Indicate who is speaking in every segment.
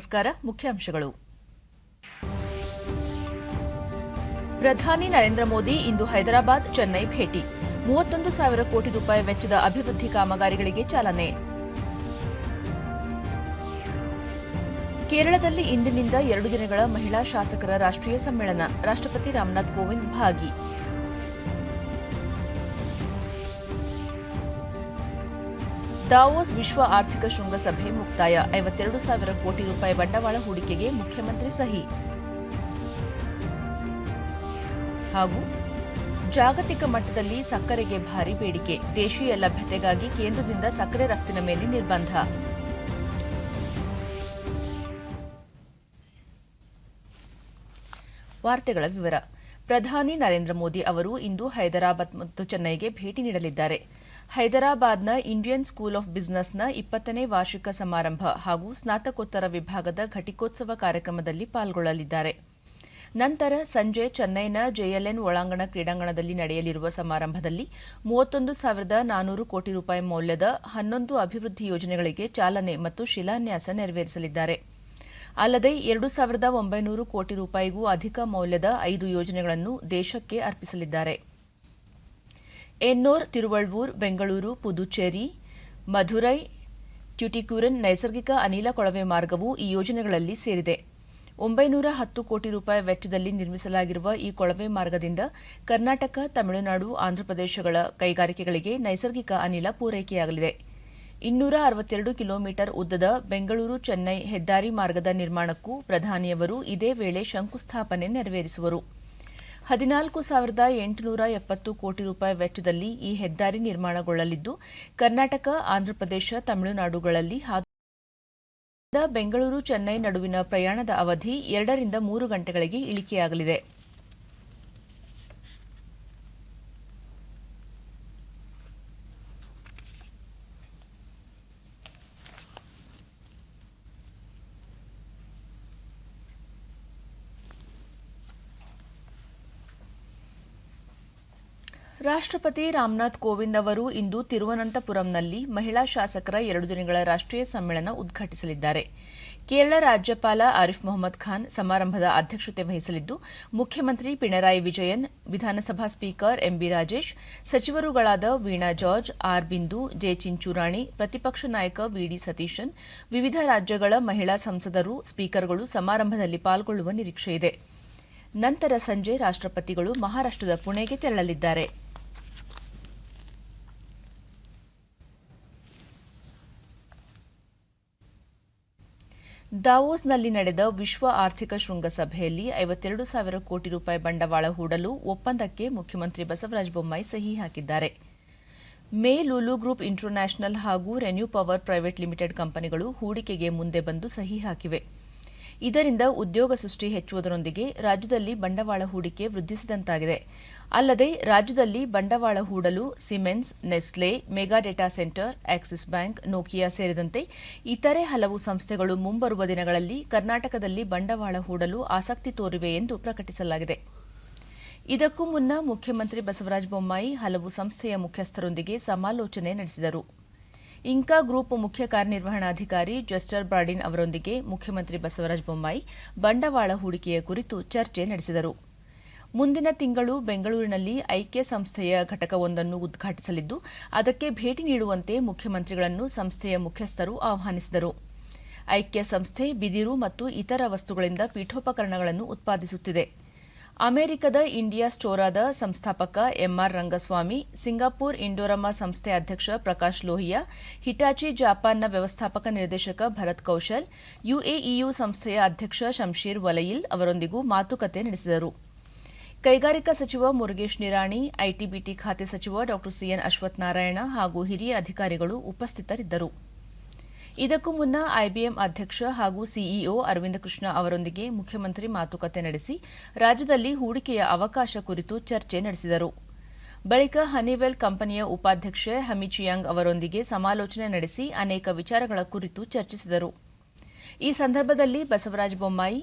Speaker 1: ನಮಸ್ಕಾರ. ಮುಖ್ಯಾಂಶಗಳು. ಪ್ರಧಾನಿ ನರೇಂದ್ರ ಮೋದಿ ಇಂದು ಹೈದರಾಬಾದ್, ಚೆನ್ನೈ ಭೇಟಿ. 31,000 ಕೋಟಿ ರೂಪಾಯಿ ವೆಚ್ಚದ ಅಭಿವೃದ್ಧಿ ಕಾಮಗಾರಿಗಳಿಗೆ ಚಾಲನೆ. ಕೇರಳದಲ್ಲಿ ಇಂದಿನಿಂದ 2 ದಿನಗಳ ಮಹಿಳಾ ಶಾಸಕರ ರಾಷ್ಟ್ರೀಯ ಸಮ್ಮೇಳನ. ರಾಷ್ಟ್ರಪತಿ ರಾಮನಾಥ್ ಕೋವಿಂದ್ ಭಾಗಿ. ದಾವೋಸ್ ವಿಶ್ವ ಆರ್ಥಿಕ ಶೃಂಗಸಭೆ ಮುಕ್ತಾಯ. 52,000 ಕೋಟಿ ರೂಪಾಯಿ ಬಂಡವಾಳ ಹೂಡಿಕೆಗೆ ಮುಖ್ಯಮಂತ್ರಿ ಸಹಿ. ಹಾಗೂ ಜಾಗತಿಕ ಮಟ್ಟದಲ್ಲಿ ಸಕ್ಕರೆಗೆ ಭಾರಿ ಬೇಡಿಕೆ. ದೇಶೀಯ ಲಭ್ಯತೆಗಾಗಿ ಕೇಂದ್ರದಿಂದ ಸಕ್ಕರೆ ರಫ್ತಿನ ಮೇಲೆ ನಿರ್ಬಂಧ. ವಾರ್ತೆಗಳ ವಿವರ. ಪ್ರಧಾನಿ ನರೇಂದ್ರ ಮೋದಿ ಅವರು ಇಂದು ಹೈದರಾಬಾದ್ ಮತ್ತು ಚೆನ್ನೈಗೆ ಭೇಟಿ ನೀಡಲಿದ್ದಾರೆ. ಹೈದರಾಬಾದ್ನ ಇಂಡಿಯನ್ ಸ್ಕೂಲ್ ಆಫ್ ಬಿಸಿನೆಸ್ನ 20ನೇ ವಾರ್ಷಿಕ ಸಮಾರಂಭ ಹಾಗೂ ಸ್ನಾತಕೋತ್ತರ ವಿಭಾಗದ ಘಟಿಕೋತ್ಸವ ಕಾರ್ಯಕ್ರಮದಲ್ಲಿ ಪಾಲ್ಗೊಳ್ಳಲಿದ್ದಾರೆ. ನಂತರ ಸಂಜೆ ಚೆನ್ನೈನ ಜೆಎಲ್ಎನ್ ಒಳಾಂಗಣ ಕ್ರೀಡಾಂಗಣದಲ್ಲಿ ನಡೆಯಲಿರುವ ಸಮಾರಂಭದಲ್ಲಿ 31,400 ಕೋಟಿ ರೂಪಾಯಿ ಮೌಲ್ಯದ 11 ಅಭಿವೃದ್ಧಿ ಯೋಜನೆಗಳಿಗೆ ಚಾಲನೆ ಮತ್ತು ಶಿಲಾನ್ಯಾಸ ನೆರವೇರಿಸಲಿದ್ದಾರೆ. ಅಲ್ಲದೆ 2,900 ಕೋಟಿ ರೂಪಾಯಿಗೂ ಅಧಿಕ ಮೌಲ್ಯದ 5 ಯೋಜನೆಗಳನ್ನು ದೇಶಕ್ಕೆ ಅರ್ಪಿಸಲಿದ್ದಾರೆ. ಎನ್ನೋರ್, ತಿರುವಳ್ವೂರ್, ಬೆಂಗಳೂರು, ಪುದುಚೇರಿ, ಮಧುರೈ, ಟ್ಯುಟಿಕೋರಿನ್ ನೈಸರ್ಗಿಕ ಅನಿಲ ಕೊಳವೆ ಮಾರ್ಗವು ಈ ಯೋಜನೆಗಳಲ್ಲಿ ಸೇರಿದೆ. 910 ಕೋಟಿ ರೂಪಾಯಿ ವೆಚ್ಚದಲ್ಲಿ ನಿರ್ಮಿಸಲಾಗಿರುವ ಈ ಕೊಳವೆ ಮಾರ್ಗದಿಂದ ಕರ್ನಾಟಕ, ತಮಿಳುನಾಡು, ಆಂಧ್ರಪ್ರದೇಶಗಳ ಕೈಗಾರಿಕೆಗಳಿಗೆ ನೈಸರ್ಗಿಕ ಅನಿಲ ಪೂರೈಕೆಯಾಗಲಿದೆ. 262 ಕಿಲೋಮೀಟರ್ ಉದ್ದದ ಬೆಂಗಳೂರು ಚೆನ್ನೈ ಹೆದ್ದಾರಿ ಮಾರ್ಗದ ನಿರ್ಮಾಣಕ್ಕೂ ಪ್ರಧಾನಿಯವರು ಇದೇ ವೇಳೆ ಶಂಕುಸ್ಥಾಪನೆ ನೆರವೇರಿಸುವರು. 14,870 ಕೋಟಿ ರೂಪಾಯಿ ವೆಚ್ಚದಲ್ಲಿ ಈ ಹೆದ್ದಾರಿ ನಿರ್ಮಾಣಗೊಳ್ಳಲಿದ್ದು, ಕರ್ನಾಟಕ, ಆಂಧ್ರಪ್ರದೇಶ, ತಮಿಳುನಾಡುಗಳಲ್ಲಿ ಬೆಂಗಳೂರು ಚೆನ್ನೈ ನಡುವಿನ ಪ್ರಯಾಣದ ಅವಧಿ 2 ರಿಂದ 3 ಗಂಟೆಗಳಿಗೆ ಇಳಿಕೆಯಾಗಲಿದೆ. ರಾಷ್ಟ್ರಪತಿ ರಾಮನಾಥ್ ಕೋವಿಂದ್ ಅವರು ಇಂದು ತಿರುವನಂತಪುರಂನಲ್ಲಿ ಮಹಿಳಾ ಶಾಸಕರ 2 ದಿನಗಳ ರಾಷ್ಟ್ರೀಯ ಸಮ್ಮೇಳನ ಉದ್ಘಾಟಿಸಲಿದ್ದಾರೆ. ಕೇರಳ ರಾಜ್ಯಪಾಲ ಆರಿಫ್ ಮೊಹಮ್ಮದ್ ಖಾನ್ ಸಮಾರಂಭದ ಅಧ್ಯಕ್ಷತೆ ವಹಿಸಲಿದ್ದು, ಮುಖ್ಯಮಂತ್ರಿ ಪಿಣರಾಯಿ ವಿಜಯನ್, ವಿಧಾನಸಭಾ ಸ್ಪೀಕರ್ ಎಂಬಿ ರಾಜೇಶ್, ಸಚಿವರುಗಳಾದ Veena George, R Bindu, J Chinchurani, ಪ್ರತಿಪಕ್ಷ ನಾಯಕ ವಿಡಿ ಸತೀಶನ್, ವಿವಿಧ ರಾಜ್ಯಗಳ ಮಹಿಳಾ ಸಂಸದರು, ಸ್ಪೀಕರ್ಗಳು ಸಮಾರಂಭದಲ್ಲಿ ಪಾಲ್ಗೊಳ್ಳುವ ನಿರೀಕ್ಷೆಯಿದೆ. ನಂತರ ಸಂಜೆ ರಾಷ್ಟ್ರಪತಿಗಳು ಮಹಾರಾಷ್ಟ್ರದ ಪುಣೆಗೆ ತೆರಳಲಿದ್ದಾರೆ. ದಾವೋಸ್ನಲ್ಲಿ ನಡೆದ ವಿಶ್ವ ಆರ್ಥಿಕ ಶೃಂಗಸಭೆಯಲ್ಲಿ 52,000 ಕೋಟಿ ರೂಪಾಯಿ ಬಂಡವಾಳ ಹೂಡಲು ಒಪ್ಪಂದಕ್ಕೆ ಮುಖ್ಯಮಂತ್ರಿ ಬಸವರಾಜ ಬೊಮ್ಮಾಯಿ ಸಹಿ ಹಾಕಿದ್ದಾರೆ. ಮೇ ಲೂಲು ಗ್ರೂಪ್ ಇಂಟರ್ನ್ಯಾಷನಲ್ ಹಾಗೂ ರೆನ್ಯೂ ಪವರ್ ಪ್ರೈವೇಟ್ ಲಿಮಿಟೆಡ್ ಕಂಪನಿಗಳು ಹೂಡಿಕೆಗೆ ಮುಂದೆ ಬಂದು ಸಹಿ ಹಾಕಿವೆ. ಇದರಿಂದ ಉದ್ಯೋಗ ಸೃಷ್ಟಿ ಹೆಚ್ಚುವುದರೊಂದಿಗೆ ರಾಜ್ಯದಲ್ಲಿ ಬಂಡವಾಳ ಹೂಡಿಕೆ ವೃದ್ಧಿಸಿದಂತಾಗಿದೆ. ಅಲ್ಲದೆ ರಾಜ್ಯದಲ್ಲಿ ಬಂಡವಾಳ ಹೂಡಲು Simmons, Nestle, mega data centre, Axis bank, Nokia ಸೇರಿದಂತೆ ಇತರೆ ಹಲವು ಸಂಸ್ಥೆಗಳು ಮುಂಬರುವ ದಿನಗಳಲ್ಲಿ ಕರ್ನಾಟಕದಲ್ಲಿ ಬಂಡವಾಳ ಹೂಡಲು ಆಸಕ್ತಿ ತೋರಿವೆ ಎಂದು ಪ್ರಕಟಿಸಲಾಗಿದೆ. ಇದಕ್ಕೂ ಮುನ್ನ ಮುಖ್ಯಮಂತ್ರಿ ಬಸವರಾಜ ಬೊಮ್ಮಾಯಿ ಹಲವು ಸಂಸ್ಥೆಯ ಮುಖ್ಯಸ್ಥರೊಂದಿಗೆ ಸಮಾಲೋಚನೆ ನಡೆಸಿದರು. ಇಂಕಾ ಗ್ರೂಪ್ ಮುಖ್ಯ ಕಾರ್ಯನಿರ್ವಹಣಾಧಿಕಾರಿ ಜಸ್ಟರ್ ಬ್ರಾಡಿನ್ ಅವರೊಂದಿಗೆ ಮುಖ್ಯಮಂತ್ರಿ ಬಸವರಾಜ ಬೊಮ್ಮಾಯಿ ಬಂಡವಾಳ ಹೂಡಿಕೆಯ ಕುರಿತು ಚರ್ಚೆ ನಡೆಸಿದರು. ಮುಂದಿನ ತಿಂಗಳು ಬೆಂಗಳೂರಿನಲ್ಲಿ ಐಕ್ಯ ಸಂಸ್ಥೆಯ ಘಟಕವೊಂದನ್ನು ಉದ್ಘಾಟಿಸಲಿದ್ದು, ಅದಕ್ಕೆ ಭೇಟಿ ನೀಡುವಂತೆ ಮುಖ್ಯಮಂತ್ರಿಗಳನ್ನು ಸಂಸ್ಥೆಯ ಮುಖ್ಯಸ್ಥರು ಆಹ್ವಾನಿಸಿದರು. ಐಕ್ಯ ಸಂಸ್ಥೆ ಬಿದಿರು ಮತ್ತು ಇತರ ವಸ್ತುಗಳಿಂದ ಪೀಠೋಪಕರಣಗಳನ್ನು ಉತ್ಪಾದಿಸುತ್ತಿದೆ. ಅಮೆರಿಕದ ಇಂಡಿಯಾ ಸ್ಟೋರಾದ ಸಂಸ್ಥಾಪಕ ಎಂಆರ್ ರಂಗಸ್ವಾಮಿ, ಸಿಂಗಾಪುರ್ ಇಂಡೋರಮಾ ಸಂಸ್ಥೆ ಅಧ್ಯಕ್ಷ ಪ್ರಕಾಶ್ ಲೋಹಿಯಾ, ಹಿಟಾಚಿ ಜಪಾನ್ನ ವ್ಯವಸ್ಥಾಪಕ ನಿರ್ದೇಶಕ ಭರತ್ ಕೌಶಲ್, ಯುಎಇಯು ಸಂಸ್ಥೆಯ ಅಧ್ಯಕ್ಷ ಶಂಶೀರ್ ವಲಯಿಲ್ ಅವರೊಂದಿಗೂ ಮಾತುಕತೆ ನಡೆಸಿದರು. ಕೈಗಾರಿಕಾ ಸಚಿವ ಮುರುಗೇಶ್ ನಿರಾಣಿ, ಐಟಿಬಿಟಿ ಖಾತೆ ಸಚಿವ ಡಾ ಸಿಎನ್ ಅಶ್ವಥ್ ನಾರಾಯಣ ಹಾಗೂ ಹಿರಿಯ ಅಧಿಕಾರಿಗಳು ಉಪಸ್ಥಿತರಿದ್ದರು. ಇದಕ್ಕೂ ಮುನ್ನ ಐಬಿಎಂ ಅಧ್ಯಕ್ಷ ಹಾಗೂ ಸಿಇಒ ಅರವಿಂದ ಕೃಷ್ಣ ಅವರೊಂದಿಗೆ ಮುಖ್ಯಮಂತ್ರಿ ಮಾತುಕತೆ ನಡೆಸಿ ರಾಜ್ಯದಲ್ಲಿ ಹೂಡಿಕೆಯ ಅವಕಾಶ ಕುರಿತು ಚರ್ಚೆ ನಡೆಸಿದರು. ಬಳಿಕ ಹನಿವೆಲ್ ಕಂಪನಿಯ ಉಪಾಧ್ಯಕ್ಷೆ ಹಮಿಚಿಯಾಂಗ್ ಅವರೊಂದಿಗೆ ಸಮಾಲೋಚನೆ ನಡೆಸಿ ಅನೇಕ ವಿಚಾರಗಳ ಕುರಿತು ಚರ್ಚಿಸಿದರು. ಈ ಸಂದರ್ಭದಲ್ಲಿ ಬಸವರಾಜ ಬೊಮ್ಮಾಯಿ,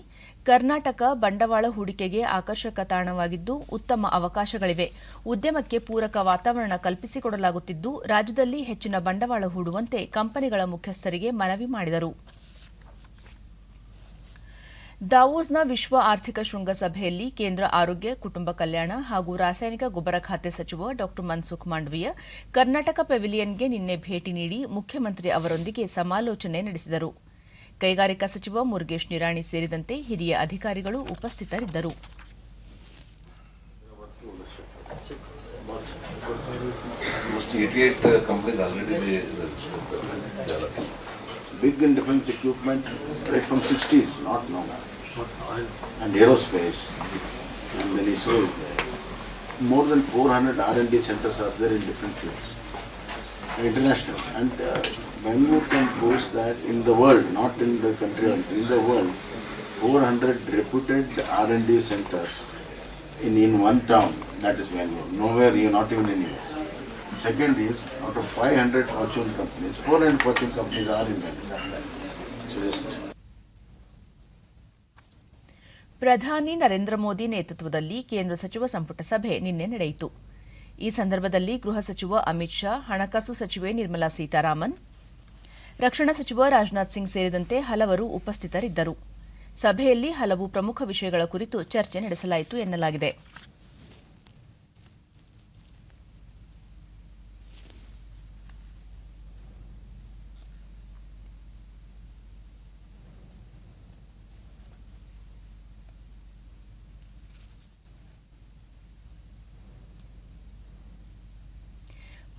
Speaker 1: ಕರ್ನಾಟಕ ಬಂಡವಾಳ ಹೂಡಿಕೆಗೆ ಆಕರ್ಷಕ ತಾಣವಾಗಿದ್ದು ಉತ್ತಮ ಅವಕಾಶಗಳಿವೆ, ಉದ್ಯಮಕ್ಕೆ ಪೂರಕ ವಾತಾವರಣ ಕಲ್ಪಿಸಿಕೊಡಲಾಗುತ್ತಿದ್ದು ರಾಜ್ಯದಲ್ಲಿ ಹೆಚ್ಚಿನ ಬಂಡವಾಳ ಹೂಡುವಂತೆ ಕಂಪನಿಗಳ ಮುಖ್ಯಸ್ಥರಿಗೆ ಮನವಿ ಮಾಡಿದರು. ದಾವೋಸ್ನ ವಿಶ್ವ ಆರ್ಥಿಕ ಶೃಂಗಸಭೆಯಲ್ಲಿ ಕೇಂದ್ರ ಆರೋಗ್ಯ ಕುಟುಂಬ ಕಲ್ಯಾಣ ಹಾಗೂ ರಾಸಾಯನಿಕ ಗೊಬ್ಬರ ಖಾತೆ ಸಚಿವ ಡಾ ಮನ್ಸುಖ್ ಮಾಂಡವೀಯ ಕರ್ನಾಟಕ ಪೆವಿಲಿಯನ್ಗೆ ನಿನ್ನೆ ಭೇಟಿ ನೀಡಿ ಮುಖ್ಯಮಂತ್ರಿ ಅವರೊಂದಿಗೆ ಸಮಾಲೋಚನೆ ನಡೆಸಿದರು. ಕೈಗಾರಿಕಾ ಸಚಿವ ಮುರುಗೇಶ್ ನಿರಾಣಿ ಸೇರಿದಂತೆ ಹಿರಿಯ ಅಧಿಕಾರಿಗಳು ಉಪಸ್ಥಿತರಿದ್ದರು.
Speaker 2: Big and defense equipment right from 60s, not now. And aerospace, and then ISRO is there. More than 400 R&D centers are there in different fields, international. And Bangalore can boast that in the world, not in the country, in the world, 400 reputed R&D centers in one town, that is Bangalore. Nowhere, not even in US. Second is, out of 500 Fortune companies, 400 Fortune companies are in Bangalore. So just...
Speaker 1: ಪ್ರಧಾನಿ ನರೇಂದ್ರ ಮೋದಿ ನೇತೃತ್ವದಲ್ಲಿ ಕೇಂದ್ರ ಸಚಿವ ಸಂಪುಟ ಸಭೆ ನಿನ್ನೆ ನಡೆಯಿತು. ಈ ಸಂದರ್ಭದಲ್ಲಿ ಗೃಹ ಸಚಿವ ಅಮಿತ್ ಶಾ, ಹಣಕಾಸು ಸಚಿವೆ ನಿರ್ಮಲಾ ಸೀತಾರಾಮನ್, ರಕ್ಷಣಾ ಸಚಿವ ರಾಜನಾಥ್ ಸಿಂಗ್ ಸೇರಿದಂತೆ ಹಲವರು ಉಪಸ್ಥಿತರಿದ್ದರು. ಸಭೆಯಲ್ಲಿ ಹಲವು ಪ್ರಮುಖ ವಿಷಯಗಳ ಕುರಿತು ಚರ್ಚೆ ನಡೆಸಲಾಯಿತು ಎನ್ನಲಾಗಿದೆ.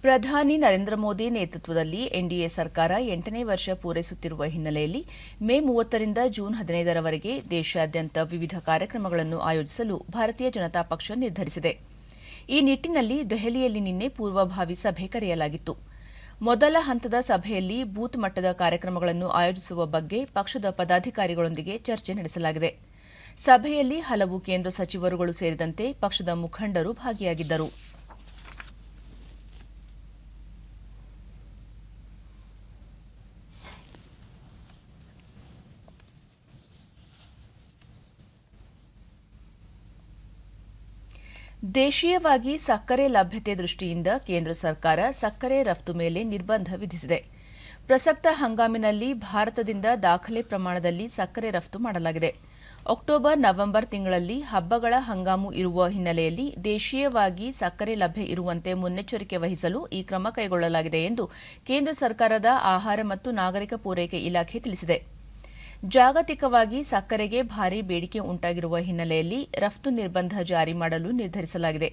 Speaker 1: ಪ್ರಧಾನಿ ನರೇಂದ್ರ ಮೋದಿ ನೇತೃತ್ವದಲ್ಲಿ ಎನ್ಡಿಎ ಸರ್ಕಾರ 8ನೇ ವರ್ಷ ಪೂರೈಸುತ್ತಿರುವ ಹಿನ್ನೆಲೆಯಲ್ಲಿ ಮೇ 30ರಿಂದ ಜೂನ್ 15ರವರೆಗೆ ದೇಶಾದ್ಯಂತ ವಿವಿಧ ಕಾರ್ಯಕ್ರಮಗಳನ್ನು ಆಯೋಜಿಸಲು ಭಾರತೀಯ ಜನತಾ ಪಕ್ಷ ನಿರ್ಧರಿಸಿದೆ. ಈ ನಿಟ್ಟಿನಲ್ಲಿ ದೆಹಲಿಯಲ್ಲಿ ನಿನ್ನೆ ಪೂರ್ವಭಾವಿ ಸಭೆ ಕರೆಯಲಾಗಿತ್ತು. ಮೊದಲ ಹಂತದ ಸಭೆಯಲ್ಲಿ ಬೂತ್ ಮಟ್ಟದ ಕಾರ್ಯಕ್ರಮಗಳನ್ನು ಆಯೋಜಿಸುವ ಬಗ್ಗೆ ಪಕ್ಷದ ಪದಾಧಿಕಾರಿಗಳೊಂದಿಗೆ ಚರ್ಚೆ ನಡೆಸಲಾಗಿದೆ. ಸಭೆಯಲ್ಲಿ ಹಲವು ಕೇಂದ್ರ ಸಚಿವರುಗಳು ಸೇರಿದಂತೆ ಪಕ್ಷದ ಮುಖಂಡರು ಭಾಗಿಯಾಗಿದ್ದರು. ದೇಶೀಯವಾಗಿ ಸಕ್ಕರೆ ಲಭ್ಯತೆ ದೃಷ್ಟಿಯಿಂದ ಕೇಂದ್ರ ಸರ್ಕಾರ ಸಕ್ಕರೆ ರಫ್ತು ಮೇಲೆ ನಿರ್ಬಂಧ ವಿಧಿಸಿದೆ. ಪ್ರಸಕ್ತ ಹಂಗಾಮಿನಲ್ಲಿ ಭಾರತದಿಂದ ದಾಖಲೆ ಪ್ರಮಾಣದಲ್ಲಿ ಸಕ್ಕರೆ ರಫ್ತು ಮಾಡಲಾಗಿದೆ. ಅಕ್ಟೋಬರ್, ನವೆಂಬರ್ ತಿಂಗಳಲ್ಲಿ ಹಬ್ಬಗಳ ಹಂಗಾಮು ಇರುವ ಹಿನ್ನೆಲೆಯಲ್ಲಿ ದೇಶೀಯವಾಗಿ ಸಕ್ಕರೆ ಲಭ್ಯ ಇರುವಂತೆ ಮುನ್ನೆಚ್ಚರಿಕೆ ವಹಿಸಲು ಈ ಕ್ರಮ ಕೈಗೊಳ್ಳಲಾಗಿದೆ ಎಂದು ಕೇಂದ್ರ ಸರ್ಕಾರದ ಆಹಾರ ಮತ್ತು ನಾಗರಿಕ ಪೂರೈಕೆ ಇಲಾಖೆ ತಿಳಿಸಿದೆ. ಜಾಗತಿಕವಾಗಿ ಸಕ್ಕರೆಗೆ ಭಾರೀ ಬೇಡಿಕೆ ಉಂಟಾಗಿರುವ ಹಿನ್ನೆಲೆಯಲ್ಲಿ ರಫ್ತು ನಿರ್ಬಂಧ ಜಾರಿ ಮಾಡಲು ನಿರ್ಧರಿಸಲಾಗಿದೆ.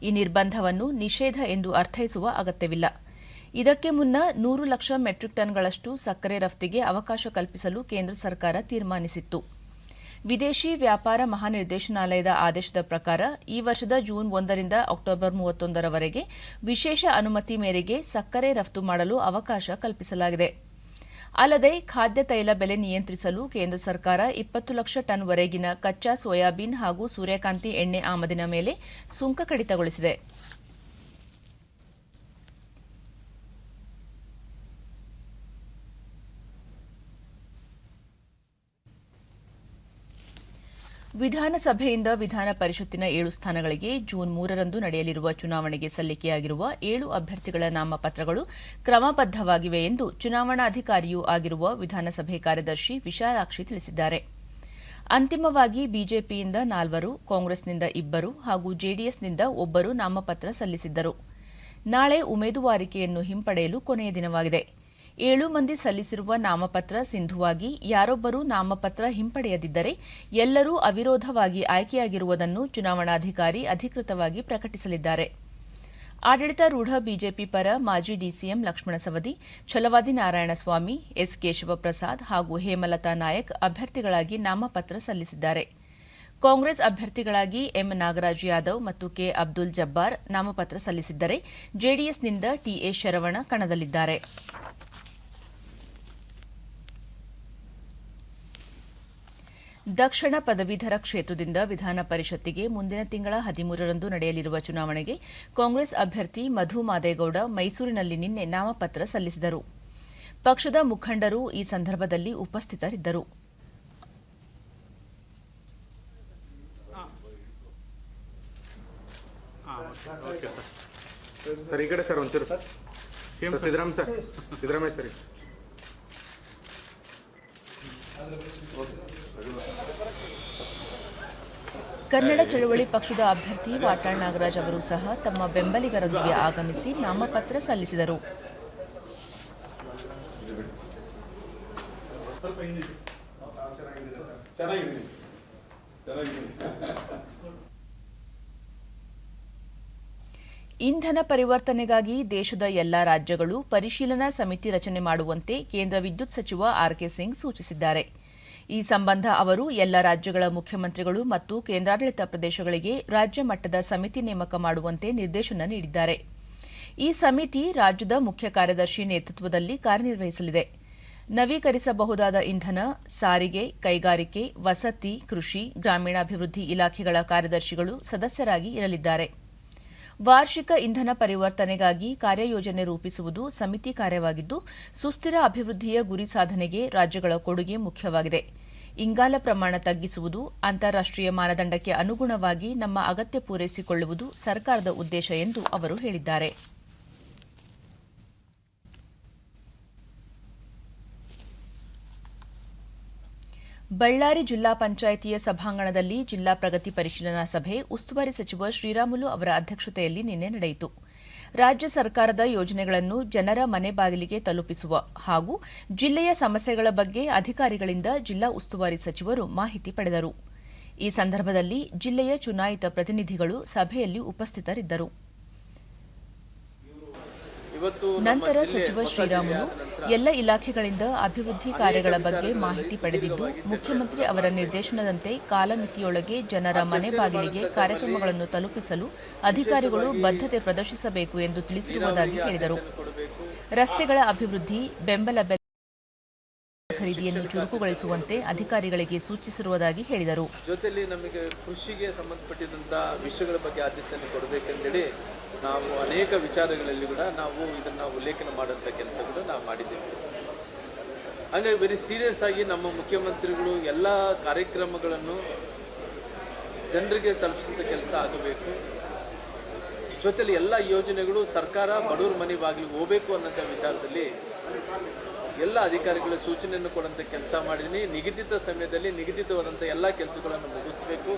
Speaker 1: ಈ ನಿರ್ಬಂಧವನ್ನು ನಿಷೇಧ ಎಂದು ಅರ್ಥೈಸುವ ಅಗತ್ಯವಿಲ್ಲ. ಇದಕ್ಕೆ ಮುನ್ನ 100 ಲಕ್ಷ ಮೆಟ್ರಿಕ್ ಟನ್ಗಳಷ್ಟು ಸಕ್ಕರೆ ರಫ್ತಿಗೆ ಅವಕಾಶ ಕಲ್ಪಿಸಲು ಕೇಂದ್ರ ಸರ್ಕಾರ ತೀರ್ಮಾನಿಸಿತ್ತು. ವಿದೇಶಿ ವ್ಯಾಪಾರ ಮಹಾನಿರ್ದೇಶನಾಲಯದ ಆದೇಶದ ಪ್ರಕಾರ ಈ ವರ್ಷದ ಜೂನ್ 1ರಿಂದ ಅಕ್ಟೋಬರ್ 31ರವರೆಗೆ ವಿಶೇಷ ಅನುಮತಿ ಮೇರೆಗೆ ಸಕ್ಕರೆ ರಫ್ತು ಮಾಡಲು ಅವಕಾಶ ಕಲ್ಪಿಸಲಾಗಿದೆ. ಅಲ್ಲದೆ ಖಾದ್ಯ ತೈಲ ಬೆಲೆ ನಿಯಂತ್ರಿಸಲು ಕೇಂದ್ರ ಸರ್ಕಾರ 20 ಲಕ್ಷ ಟನ್ವರೆಗಿನ ಕಚ್ಚಾ ಸೋಯಾಬೀನ್ ಹಾಗೂ ಸೂರ್ಯಕಾಂತಿ ಎಣ್ಣೆ ಆಮದಿನ ಮೇಲೆ ಸುಂಕ ಕಡಿತಗೊಳಿಸಿದೆ. ವಿಧಾನಸಭೆಯಿಂದ ವಿಧಾನ ಪರಿಷತ್ತಿನ 7 ಸ್ಥಾನಗಳಿಗೆ ಜೂನ್ 3ರಂದು ನಡೆಯಲಿರುವ ಚುನಾವಣೆಗೆ ಸಲ್ಲಿಕೆಯಾಗಿರುವ 7 ಅಭ್ಯರ್ಥಿಗಳ ನಾಮಪತ್ರಗಳು ಕ್ರಮಬದ್ದವಾಗಿವೆ ಎಂದು ಚುನಾವಣಾಧಿಕಾರಿಯೂ ಆಗಿರುವ ವಿಧಾನಸಭೆ ಕಾರ್ಯದರ್ಶಿ ವಿಶಾಲಾಕ್ಷಿ ತಿಳಿಸಿದ್ದಾರೆ. ಅಂತಿಮವಾಗಿ ಬಿಜೆಪಿಯಿಂದ 4, ಕಾಂಗ್ರೆಸ್ನಿಂದ 2 ಹಾಗೂ ಜೆಡಿಎಸ್ನಿಂದ 1 ನಾಮಪತ್ರ ಸಲ್ಲಿಸಿದ್ದರು. ನಾಳೆ ಉಮೇದುವಾರಿಕೆಯನ್ನು ಹಿಂಪಡೆಯಲು ಕೊನೆಯ ದಿನವಾಗಿದೆ. 7 ಮಂದಿ ಸಲ್ಲಿಸಿರುವ ನಾಮಪತ್ರ ಸಿಂಧುವಾಗಿ ಯಾರೊಬ್ಬರೂ ನಾಮಪತ್ರ ಹಿಂಪಡೆಯದಿದ್ದರೆ ಎಲ್ಲರೂ ಅವಿರೋಧವಾಗಿ ಆಯ್ಕೆಯಾಗಿರುವುದನ್ನು ಚುನಾವಣಾಧಿಕಾರಿ ಅಧಿಕೃತವಾಗಿ ಪ್ರಕಟಿಸಲಿದ್ದಾರೆ. ಆಡಳಿತಾರೂಢ ಬಿಜೆಪಿ ಪರ ಮಾಜಿ ಡಿಸಿಎಂ ಲಕ್ಷ್ಮಣ ಸವದಿ, ಛಲವಾದಿ ನಾರಾಯಣಸ್ವಾಮಿ, ಎಸ್ ಕೇಶವಪ್ರಸಾದ್ ಹಾಗೂ ಹೇಮಲತಾ ನಾಯಕ್ ಅಭ್ಯರ್ಥಿಗಳಾಗಿ ನಾಮಪತ್ರ ಸಲ್ಲಿಸಿದ್ದಾರೆ. ಕಾಂಗ್ರೆಸ್ ಅಭ್ಯರ್ಥಿಗಳಾಗಿ ಎಂ ನಾಗರಾಜ್ ಯಾದವ್ ಮತ್ತು ಕೆ ಅಬ್ದುಲ್ ಜಬ್ಬಾರ್ ನಾಮಪತ್ರ ಸಲ್ಲಿಸಿದ್ದರೆ ಜೆಡಿಎಸ್ನಿಂದ ಟಿಎ ಶರವಣ ಕಣದಲ್ಲಿದ್ದಾರೆ. ದಕ್ಷಿಣ ಪದವೀಧರ ಕ್ಷೇತ್ರದಿಂದ ವಿಧಾನ ಪರಿಷತ್ತಿಗೆ ಮುಂದಿನ ತಿಂಗಳ 13ರಂದು ನಡೆಯಲಿರುವ ಚುನಾವಣೆಗೆ ಕಾಂಗ್ರೆಸ್ ಅಭ್ಯರ್ಥಿ ಮಧು ಮಾದೇಗೌಡ ಮೈಸೂರಿನಲ್ಲಿ ನಿನ್ನೆ ನಾಮಪತ್ರ ಸಲ್ಲಿಸಿದರು. ಪಕ್ಷದ ಮುಖಂಡರು ಈ ಸಂದರ್ಭದಲ್ಲಿ ಉಪಸ್ಥಿತರಿದ್ದರು.
Speaker 3: ಸರ್ ಈ ಕಡೆ ಸರ್ ಒಂಚೂರು ಸಿದ್ದರಾಮಯ್ಯ ಸರ್
Speaker 1: ಕನ್ನಡ ಚಳವಳಿ ಪಕ್ಷದ ಅಭ್ಯರ್ಥಿ ವಾಟಾಳ್ ನಾಗರಾಜ್ ಅವರು ಸಹ ತಮ್ಮ ಬೆಂಬಲಿಗರೊಂದಿಗೆ ಆಗಮಿಸಿ ನಾಮಪತ್ರ ಸಲ್ಲಿಸಿದರು. ಇಂಧನ ಪರಿವರ್ತನೆಗಾಗಿ ದೇಶದ ಎಲ್ಲಾ ರಾಜ್ಯಗಳು ಪರಿಶೀಲನಾ ಸಮಿತಿ ರಚನೆ ಮಾಡುವಂತೆ ಕೇಂದ್ರ ವಿದ್ಯುತ್ ಸಚಿವ ಆರ್.ಕೆ. ಸಿಂಗ್ ಸೂಚಿಸಿದ್ದಾರೆ. ಈ ಸಂಬಂಧ ಅವರು ಎಲ್ಲ ರಾಜ್ಯಗಳ ಮುಖ್ಯಮಂತ್ರಿಗಳು ಮತ್ತು ಕೇಂದ್ರಾಡಳಿತ ಪ್ರದೇಶಗಳಿಗೆ ರಾಜ್ಯ ಮಟ್ಟದ ಸಮಿತಿ ನೇಮಕ ಮಾಡುವಂತೆ ನಿರ್ದೇಶನ ನೀಡಿದ್ದಾರೆ. ಈ ಸಮಿತಿ ರಾಜ್ಯದ ಮುಖ್ಯ ಕಾರ್ಯದರ್ಶಿ ನೇತೃತ್ವದಲ್ಲಿ ಕಾರ್ಯನಿರ್ವಹಿಸಲಿದೆ. ನವೀಕರಿಸಬಹುದಾದ ಇಂಧನ, ಸಾರಿಗೆ, ಕೈಗಾರಿಕೆ, ವಸತಿ, ಕೃಷಿ, ಗ್ರಾಮೀಣಾಭಿವೃದ್ಧಿ ಇಲಾಖೆಗಳ ಕಾರ್ಯದರ್ಶಿಗಳು ಸದಸ್ಯರಾಗಿ ಇರಲಿದ್ದಾರೆ. ವಾರ್ಷಿಕ ಇಂಧನ ಪರಿವರ್ತನೆಗಾಗಿ ಕಾರ್ಯಯೋಜನೆ ರೂಪಿಸುವುದು ಸಮಿತಿ ಕಾರ್ಯವಾಗಿದ್ದು, ಸುಸ್ಥಿರ ಅಭಿವೃದ್ಧಿಯ ಗುರಿ ಸಾಧನೆಗೆ ರಾಜ್ಯಗಳ ಕೊಡುಗೆ ಮುಖ್ಯವಾಗಿದೆ. ಇಂಗಾಲ ಪ್ರಮಾಣ ತಗ್ಗಿಸುವುದು, ಅಂತಾರಾಷ್ಟ್ರೀಯ ಮಾನದಂಡಕ್ಕೆ ಅನುಗುಣವಾಗಿ ನಮ್ಮ ಅಗತ್ಯ ಪೂರೈಸಿಕೊಳ್ಳುವುದು ಸರ್ಕಾರದ ಉದ್ದೇಶ ಎಂದು ಅವರು ಹೇಳಿದ್ದಾರೆ. ಬಳ್ಳಾರಿ ಜಿಲ್ಲಾ ಪಂಚಾಯಿತಿಯ ಸಭಾಂಗಣದಲ್ಲಿ ಜಿಲ್ಲಾ ಪ್ರಗತಿ ಪರಿಶೀಲನಾ ಸಭೆ ಉಸ್ತುವಾರಿ ಸಚಿವ ಶ್ರೀರಾಮುಲು ಅವರ ಅಧ್ಯಕ್ಷತೆಯಲ್ಲಿ ನಿನ್ನೆ ನಡೆಯಿತು. ರಾಜ್ಯ ಸರ್ಕಾರದ ಯೋಜನೆಗಳನ್ನು ಜನರ ಮನೆ ಬಾಗಿಲಿಗೆ ತಲುಪಿಸುವ ಹಾಗೂ ಜಿಲ್ಲೆಯ ಸಮಸ್ಯೆಗಳ ಬಗ್ಗೆ ಅಧಿಕಾರಿಗಳಿಂದ ಜಿಲ್ಲಾ ಉಸ್ತುವಾರಿ ಸಚಿವರು ಮಾಹಿತಿ ಪಡೆದರು. ಈ ಸಂದರ್ಭದಲ್ಲಿ ಜಿಲ್ಲೆಯ ಚುನಾಯಿತ ಪ್ರತಿನಿಧಿಗಳು ಸಭೆಯಲ್ಲಿ ಉಪಸ್ಥಿತರಿದ್ದರು. ನಂತರ ಸಚಿವ ಶ್ರೀರಾಮುಲು ಎಲ್ಲ ಇಲಾಖೆಗಳಿಂದ ಅಭಿವೃದ್ಧಿ ಕಾರ್ಯಗಳ ಬಗ್ಗೆ ಮಾಹಿತಿ ಪಡೆದಿದ್ದು, ಮುಖ್ಯಮಂತ್ರಿ ಅವರ ನಿರ್ದೇಶನದಂತೆ ಕಾಲಮಿತಿಯೊಳಗೆ ಜನರ ಮನೆ ಬಾಗಿಲಿಗೆ ಕಾರ್ಯಕ್ರಮಗಳನ್ನು ತಲುಪಿಸಲು ಅಧಿಕಾರಿಗಳು ಬದ್ಧತೆ ಪ್ರದರ್ಶಿಸಬೇಕು ಎಂದು ತಿಳಿಸಿರುವುದಾಗಿ ಹೇಳಿದರು. ರಸ್ತೆಗಳ ಅಭಿವೃದ್ಧಿ, ಬೆಂಬಲ ಬೆಲೆ ಖರೀದಿಯನ್ನು ಚುರುಕುಗೊಳಿಸುವಂತೆ ಅಧಿಕಾರಿಗಳಿಗೆ ಸೂಚಿಸಿರುವುದಾಗಿ ಹೇಳಿದರು.
Speaker 3: ಜೊತೆಯಲ್ಲಿ ನಮಗೆ ಕೃಷಿಗೆ ಸಂಬಂಧಪಟ್ಟಿದಂತಹ ವಿಷಯಗಳ ಬಗ್ಗೆ ಆದ್ಯತೆಯನ್ನು ಕೊಡಬೇಕೆಂದೇಳಿ ನಾವು ಅನೇಕ ವಿಚಾರಗಳಲ್ಲಿ ಕೂಡ ನಾವು ಇದನ್ನು ಉಲ್ಲೇಖನ ಮಾಡುವಂಥ ಕೆಲಸ ಕೂಡ ನಾವು ಮಾಡಿದ್ದೇವೆ. ಹಾಗಾಗಿ ವೆರಿ ಸೀರಿಯಸ್ ಆಗಿ ನಮ್ಮ ಮುಖ್ಯಮಂತ್ರಿಗಳು ಎಲ್ಲ ಕಾರ್ಯಕ್ರಮಗಳನ್ನು ಜನರಿಗೆ ತಲುಪಿಸುವಂಥ ಕೆಲಸ ಆಗಬೇಕು. ಜೊತೆಲಿ ಎಲ್ಲ ಯೋಜನೆಗಳು ಸರ್ಕಾರ ಬಡವರ ಮನೆ ಬಾಗಿಲಿಗೆ ಹೋಗಬೇಕು ಅನ್ನೋಂಥ ವಿಚಾರದಲ್ಲಿ ಎಲ್ಲ ಅಧಿಕಾರಿಗಳ ಸೂಚನೆಯನ್ನು ಕೊಡುವಂಥ ಕೆಲಸ ಮಾಡಿದ್ದೀನಿ. ನಿಗದಿತ ಸಮಯದಲ್ಲಿ ನಿಗದಿತವಾದಂಥ ಎಲ್ಲ ಕೆಲಸಗಳನ್ನು ಮುಗಿಸಬೇಕು.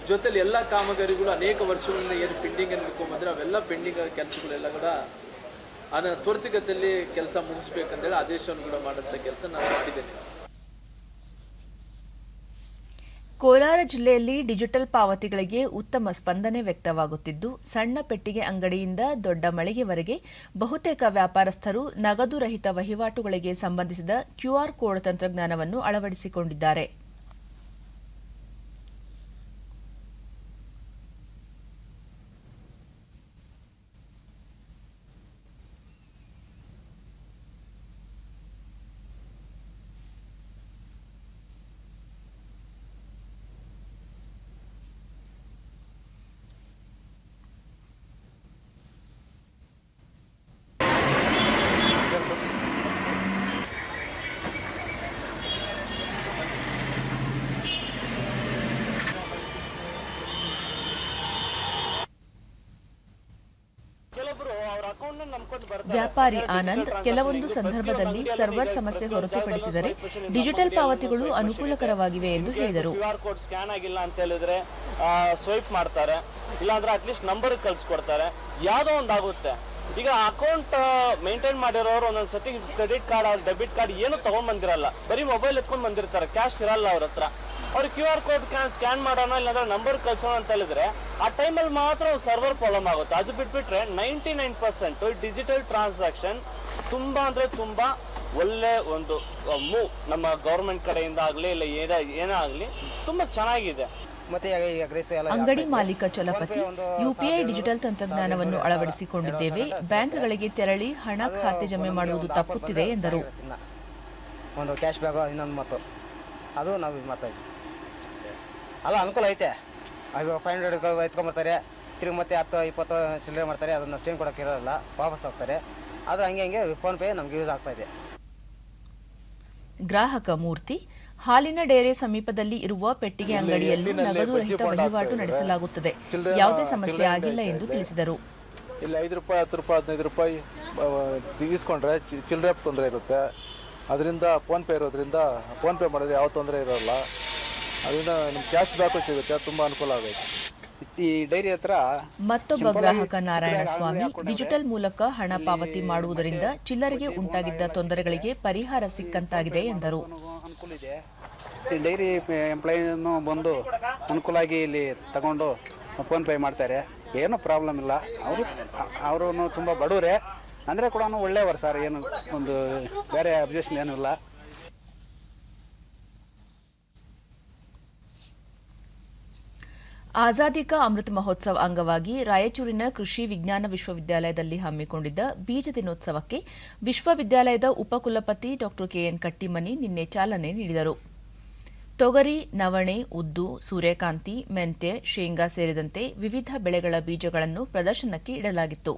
Speaker 3: ಜೊತೆಲಿ ಎಲ್ಲ ಕಾಮಗಾರಿಗಳು ಅನೇಕ ವರ್ಷಗಳಿಂದ ಏನು ಪೆಂಡಿಂಗ್ ಅನ್ಕೊಂಡ್ಬಂದ್ರೆ ಅವೆಲ್ಲ ಪೆಂಡಿಂಗ್ ಕೆಲಸಗಳೆಲ್ಲ ಕೂಡ ತ್ವರಿತಗತಿಯಲ್ಲಿ ಕೆಲಸ ಮುಗಿಸ್ಬೇಕಂತೇಳಿ ಆದೇಶವನ್ನು ಕೂಡ ಮಾಡುವಂಥ ಕೆಲಸ ನಾನು ಮಾಡಿದ್ದೇನೆ.
Speaker 1: ಕೋಲಾರ ಜಿಲ್ಲೆಯಲ್ಲಿ ಡಿಜಿಟಲ್ ಪಾವತಿಗಳಿಗೆ ಉತ್ತಮ ಸ್ಪಂದನೆ ವ್ಯಕ್ತವಾಗುತ್ತಿದ್ದು, ಸಣ್ಣ ಪೆಟ್ಟಿಗೆ ಅಂಗಡಿಯಿಂದ ದೊಡ್ಡ ಮಳಿಗೆವರೆಗೆ ಬಹುತೇಕ ವ್ಯಾಪಾರಸ್ಥರು ನಗದು ರಹಿತ ವಹಿವಾಟುಗಳಿಗೆ ಸಂಬಂಧಿಸಿದ ಕ್ಯೂಆರ್ ಕೋಡ್ ತಂತ್ರಜ್ಞಾನವನ್ನು ಅಳವಡಿಸಿಕೊಂಡಿದ್ದಾರೆ. ವ್ಯಾಪಾರಿ ಆನಂದ್ ಕೆಲವೊಂದು ಸಂದರ್ಭದಲ್ಲಿ ಸರ್ವರ್ ಸಮಸ್ಯೆ ಹೊರತುಪಡಿಸಿದರೆ ಡಿಜಿಟಲ್ ಪಾವತಿಗಳು ಅನುಕೂಲಕರವಾಗಿವೆ ಎಂದು ಹೇಳಿದರು.
Speaker 4: ಕ್ಯೂಆರ್ ಕೋಡ್ ಸ್ಕ್ಯಾನ್ ಆಗಿಲ್ಲ ಅಂತ ಹೇಳಿದ್ರೆ ಸ್ವೈಪ್ ಮಾಡ್ತಾರೆ, ಇಲ್ಲಾಂದ್ರೆ ಅಟ್ಲೀಸ್ಟ್ ನಂಬರ್ ಕಳ್ಸಿಕೊಡ್ತಾರೆ, ಯಾವುದೋ ಒಂದು ಆಗುತ್ತೆ. ಈಗ ಅಕೌಂಟ್ ಮೇಂಟೈನ್ ಮಾಡಿರೋರು ಒಂದೊಂದು ಸತಿ ಕ್ರೆಡಿಟ್ ಕಾರ್ಡ್ ಡೆಬಿಟ್ ಕಾರ್ಡ್ ಏನು ತಗೊಂಡ್ಬಂದಿರಲ್ಲ, ಬರೀ ಮೊಬೈಲ್ ಎತ್ಕೊಂಡು ಬಂದಿರ್ತಾರೆ, ಕ್ಯಾಶ್ ಇರಲ್ಲ ಅವ್ರ ಹತ್ರ. ಅವ್ರಿಗೆ QR ಕೋಡ್ ಸ್ಕ್ಯಾನ್ ಮಾಡೋಣ ಇಲ್ಲಾಂದ್ರೆ ನಂಬರ್ ಕಳ್ಸೋಣ ಅಂತ ಹೇಳಿದ್ರೆ ಆ ಟೈಮಲ್ಲಿ ಮಾತ್ರ ಸರ್ವರ್ ಪ್ರಾಬ್ಲಮ್ ಆಗುತ್ತೆ. ಅದು ಬಿಟ್ಬಿಟ್ರೆ 99% ಡಿಜಿಟಲ್ ಟ್ರಾನ್ಸಾಕ್ಷನ್ ತುಂಬಾ ಅಂದ್ರೆ ತುಂಬಾ ಒಳ್ಳೆ ಒಂದು ಮೂವ್ ನಮ್ಮ ಗವರ್ಮೆಂಟ್ ಕಡೆಯಿಂದ ಆಗಲಿ ಇಲ್ಲ ಏನೇ ಆಗಲಿ ತುಂಬಾ ಚೆನ್ನಾಗಿದೆ.
Speaker 1: ಅಂಗಡಿ ಮಾಲೀಕ ಚಲಪತಿ ಯುಪಿಐ ಡಿಜಿಟಲ್ ತಂತ್ರಜ್ಞಾನವನ್ನು ಅಳವಡಿಸಿಕೊಂಡಿದ್ದೇವೆ, ಬ್ಯಾಂಕ್ಗಳಿಗೆ ತೆರಳಿ ಹಣ ಖಾತೆ ಜಮೆ ಮಾಡುವುದು ತಪ್ಪುತ್ತಿದೆ ಎಂದರು.
Speaker 5: ಒಂದು ಕ್ಯಾಶ್ ಬ್ಯಾಗ್ ಇನ್ನೊಂದು ಮತ್ತು ಅದು ನಾವು ಇದು ಮಾಡ್ತಾ ಇದ್ವಿ. ಅಲ್ಲ ಅನುಕೂಲ ಐತೆ. ಅದು 500 ಎತ್ಕೊಂಬರ್ತಾರೆ, ತಿರುಗಿ ಮತ್ತೆ 10-20 ಚಿಲ್ಲರೆ ಮಾಡ್ತಾರೆ, ಅದನ್ನು ಚೇಂಜ್ ಕೊಡೋಕೆ ಇರೋಲ್ಲ, ವಾಪಸ್ ಹೋಗ್ತಾರೆ. ಆದರೆ ಹಂಗೆ ಫೋನ್ ಪೇ ನಮ್ಗೆ ಯೂಸ್ ಆಗ್ತಾ ಇದೆ.
Speaker 1: ಗ್ರಾಹಕ ಮೂರ್ತಿ ಹಾಲಿನ ಡೇರೆ ಸಮೀಪದಲ್ಲಿ ಇರುವ ಪೆಟ್ಟಿಗೆ ಅಂಗಡಿಯಲ್ಲೂ ನಗದು ರಹಿತ ವಹಿವಾಟು ನಡೆಸಲಾಗುತ್ತದೆ, ಯಾವುದೇ ಸಮಸ್ಯೆ ಆಗಿಲ್ಲ ಎಂದು ತಿಳಿಸಿದರು.
Speaker 6: ಇಲ್ಲಿ 5 ರೂಪಾಯಿ 10 ರೂಪಾಯಿ 15 ರೂಪಾಯಿ ತೆಗಿಸ್ಕೊಂಡ್ರೆ ಚಿಲ್ಲರೆ ತೊಂದರೆ ಇರುತ್ತೆ. ಅದರಿಂದ ಫೋನ್ಪೇ ಇರೋದ್ರಿಂದ ಫೋನ್ಪೇ ಮಾಡಿದ್ರೆ ಯಾವ ತೊಂದರೆ ಇರೋಲ್ಲ. ಅದರಿಂದ ನಿಮ್ಮ ಕ್ಯಾಶ್ ಬ್ಯಾಕು ಸಿಗುತ್ತೆ, ತುಂಬ ಅನುಕೂಲ ಆಗೈತೆ.
Speaker 7: ಈ ಡೈರಿ ಹತ್ರ
Speaker 1: ಮತ್ತೊಬ್ಬ ಗ್ರಾಹಕ ನಾರಾಯಣಸ್ವಾಮಿ ಡಿಜಿಟಲ್ ಮೂಲಕ ಹಣ ಪಾವತಿ ಮಾಡುವುದರಿಂದ ಚಿಲ್ಲರೆಗೆ ಉಂಟಾಗಿದ್ದ ತೊಂದರೆಗಳಿಗೆ ಪರಿಹಾರ ಸಿಕ್ಕಂತಾಗಿದೆ ಎಂದರು.
Speaker 7: ಅನುಕೂಲ ಇದೆ. ಈ ಡೈರಿ ಎಂಪ್ಲಾಯಿನೂ ಬಂದು ಅನುಕೂಲಾಗಿ ಇಲ್ಲಿ ತಗೊಂಡು ಫೋನ್ಪೇ ಮಾಡ್ತಾರೆ, ಏನೂ ಪ್ರಾಬ್ಲಮ್ ಇಲ್ಲ. ಅವರು ತುಂಬ ಬಡವರೇ ಅಂದರೆ ಕೂಡ ಒಳ್ಳೆಯವರು ಸರ್, ಏನು ಒಂದು ಬೇರೆ ಅಬ್ಜೆಕ್ಷನ್ ಏನೂ ಇಲ್ಲ.
Speaker 1: ಆಜಾದಿ ಕಾ ಅಮೃತ ಮಹೋತ್ಸವ ಅಂಗವಾಗಿ ರಾಯಚೂರಿನ ಕೃಷಿ ವಿಜ್ಞಾನ ವಿಶ್ವವಿದ್ಯಾಲಯದಲ್ಲಿ ಹಮ್ಮಿಕೊಂಡಿದ್ದ ಬೀಜ ದಿನೋತ್ಸವಕ್ಕೆ ವಿಶ್ವವಿದ್ಯಾಲಯದ ಉಪಕುಲಪತಿ ಡಾ ಕೆಎನ್ ಕಟ್ಟಿಮನಿ ನಿನ್ನೆ ಚಾಲನೆ ನೀಡಿದರು. ತೊಗರಿ, ನವಣೆ, ಉದ್ದು, ಸೂರ್ಯಕಾಂತಿ, ಮೆಂತ್ಯ, ಶೇಂಗಾ ಸೇರಿದಂತೆ ವಿವಿಧ ಬೆಳೆಗಳ ಬೀಜಗಳನ್ನು ಪ್ರದರ್ಶನಕ್ಕೆ ಇಡಲಾಗಿತ್ತು.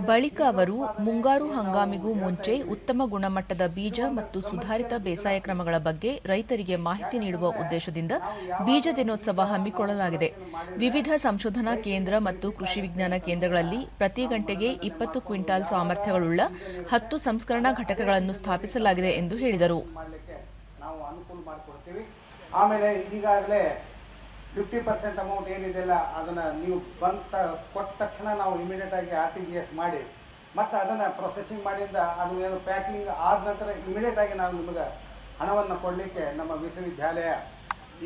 Speaker 1: ಬಳಿಕ ಅವರು ಮುಂಗಾರು ಹಂಗಾಮಿಗೂ ಮುಂಚೆ ಉತ್ತಮ ಗುಣಮಟ್ಟದ ಬೀಜ ಮತ್ತು ಸುಧಾರಿತ ಬೇಸಾಯ ಕ್ರಮಗಳ ಬಗ್ಗೆ ರೈತರಿಗೆ ಮಾಹಿತಿ ನೀಡುವ ಉದ್ದೇಶದಿಂದ ಬೀಜ ದಿನೋತ್ಸವ ಹಮ್ಮಿಕೊಳ್ಳಲಾಗಿದೆ. ವಿವಿಧ ಸಂಶೋಧನಾ ಕೇಂದ್ರ ಮತ್ತು ಕೃಷಿ ವಿಜ್ಞಾನ ಕೇಂದ್ರಗಳಲ್ಲಿ ಪ್ರತಿ ಗಂಟೆಗೆ 20 ಕ್ವಿಂಟಾಲ್ ಸಾಮರ್ಥ್ಯಗಳುಳ್ಳ 10 ಸಂಸ್ಕರಣಾ ಘಟಕಗಳನ್ನು ಸ್ಥಾಪಿಸಲಾಗಿದೆ ಎಂದು ಹೇಳಿದರು.
Speaker 8: ಆಮೇಲೆ ಈಗಾಗಲೇ 50% ಅಮೌಂಟ್ ಏನಿದೆಯಲ್ಲ ಅದನ್ನು ನೀವು ಕೊಟ್ಟ ತಕ್ಷಣ ನಾವು ಇಮಿಡಿಯೇಟಾಗಿ RTGS ಮಾಡಿ ಮತ್ತು ಅದನ್ನು ಪ್ರೊಸೆಸಿಂಗ್ ಮಾಡಿಂದ ಅದು ಪ್ಯಾಕಿಂಗ್ ಆದ ನಂತರ ಇಮಿಡಿಯೇಟಾಗಿ ನಾವು ನಿಮಗೆ ಹಣವನ್ನು ಕೊಡಲಿಕ್ಕೆ ನಮ್ಮ ವಿಶ್ವವಿದ್ಯಾಲಯ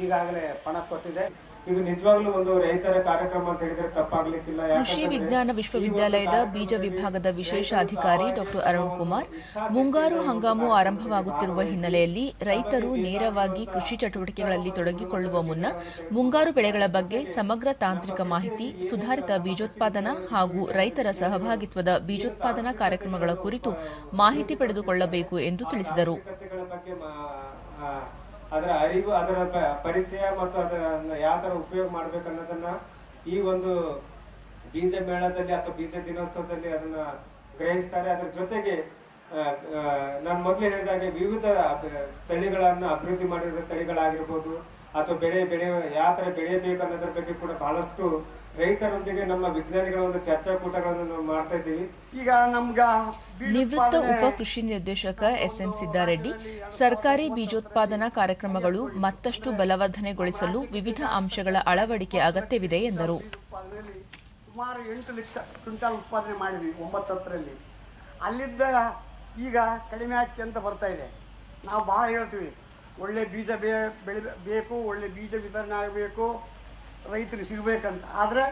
Speaker 8: ಈಗಾಗಲೇ ಪಣ ಕೊಟ್ಟಿದೆ.
Speaker 9: ಇದು ನಿಜವಾಗ್ಲೂ ಒಂದು ರೈತರ ಕಾರ್ಯಕ್ರಮ ಅಂತ ಹೇಳಿದ್ರೆ ತಪ್ಪಾಗ್ಲಿಕ್ಕಿಲ್ಲ.
Speaker 1: ಕೃಷಿ ವಿಜ್ಞಾನ ವಿಶ್ವವಿದ್ಯಾಲಯದ ಬೀಜ ವಿಭಾಗದ ವಿಶೇಷ ಅಧಿಕಾರಿ ಡಾ ಅರುಣ್ ಕುಮಾರ್, ಮುಂಗಾರು ಹಂಗಾಮು ಆರಂಭವಾಗುತ್ತಿರುವ ಹಿನ್ನೆಲೆಯಲ್ಲಿ ರೈತರು ನೇರವಾಗಿ ಕೃಷಿ ಚಟುವಟಿಕೆಗಳಲ್ಲಿ ತೊಡಗಿಕೊಳ್ಳುವ ಮುನ್ನ ಮುಂಗಾರು ಬೆಳೆಗಳ ಬಗ್ಗೆ ಸಮಗ್ರ ತಾಂತ್ರಿಕ ಮಾಹಿತಿ, ಸುಧಾರಿತ ಬೀಜೋತ್ಪಾದನಾ ಹಾಗೂ ರೈತರ ಸಹಭಾಗಿತ್ವದ ಬೀಜೋತ್ಪಾದನಾ ಕಾರ್ಯಕ್ರಮಗಳ ಕುರಿತು ಮಾಹಿತಿ ಪಡೆದುಕೊಳ್ಳಬೇಕು ಎಂದು ತಿಳಿಸಿದರು.
Speaker 9: ಅದರ ಅರಿವು, ಅದರ ಪರಿಚಯ ಮತ್ತು ಅದನ್ನ ಯಾವ ತರ ಉಪಯೋಗ ಮಾಡ್ಬೇಕನ್ನೋದನ್ನ ಈ ಒಂದು ಬೀಜ ಮೇಳದಲ್ಲಿ ಅಥವಾ ಬೀಜ ದಿನೋತ್ಸವದಲ್ಲಿ ಅದನ್ನ ಗ್ರಹಿಸ್ತಾರೆ. ಅದರ ಜೊತೆಗೆ ನಾನು ಮೊದಲೇ ಹೇಳಿದಾಗೆ ವಿವಿಧ ತಳಿಗಳನ್ನ ಅಭಿವೃದ್ಧಿ ಮಾಡಿದ ತಳಿಗಳಾಗಿರ್ಬೋದು ಅಥವಾ ಬೆಳೆ ಯಾವ ತರ ಬೆಳೆಯಬೇಕು ಅನ್ನೋದ್ರ ಬಗ್ಗೆ ಕೂಡ ಬಹಳಷ್ಟು ರೈತರೊಂದಿಗೆ ನಮ್ಮ ವಿಜ್ಞಾನಿಗಳ ಒಂದು ಚರ್ಚಾಕೂಟಗಳನ್ನು ನಾವು ಮಾಡ್ತಾ ಇದ್ದೀವಿ.
Speaker 8: ಈಗ ನಮ್ಗ
Speaker 1: ನಿವೃತ್ತ ಉಪ ಕೃಷಿ ನಿರ್ದೇಶಕ SM ಸಿದ್ದಾರೆಡ್ಡಿ, ಸರ್ಕಾರಿ ಬೀಜೋತ್ಪಾದನಾ ಕಾರ್ಯಕ್ರಮಗಳು ಮತ್ತಷ್ಟು ಬಲವರ್ಧನೆಗೊಳಿಸಲು ವಿವಿಧ ಅಂಶಗಳ ಅಳವಡಿಕೆ ಅಗತ್ಯವಿದೆ ಎಂದರು.
Speaker 8: ಸುಮಾರು 8 ಲಕ್ಷ ಕ್ವಿಂಟಾಲ್ ಉತ್ಪಾದನೆ ಮಾಡಿದ್ವಿ 9 ಅಲ್ಲಿದ್ದ ಈಗ ಕಡಿಮೆ ಆಗ್ತಿ ಅಂತ ಬರ್ತಾ ಇದೆ. ನಾವು ಭಾಳ ಹೇಳ್ತೀವಿ, ಒಳ್ಳೆ ಬೀಜ ಬೇಕು, ಒಳ್ಳೆ ಬೀಜ ವಿತರಣೆ ಆಗಬೇಕು, ರೈತರಿಗೆ ಸಿಗಬೇಕಂತ. ಆದರೆ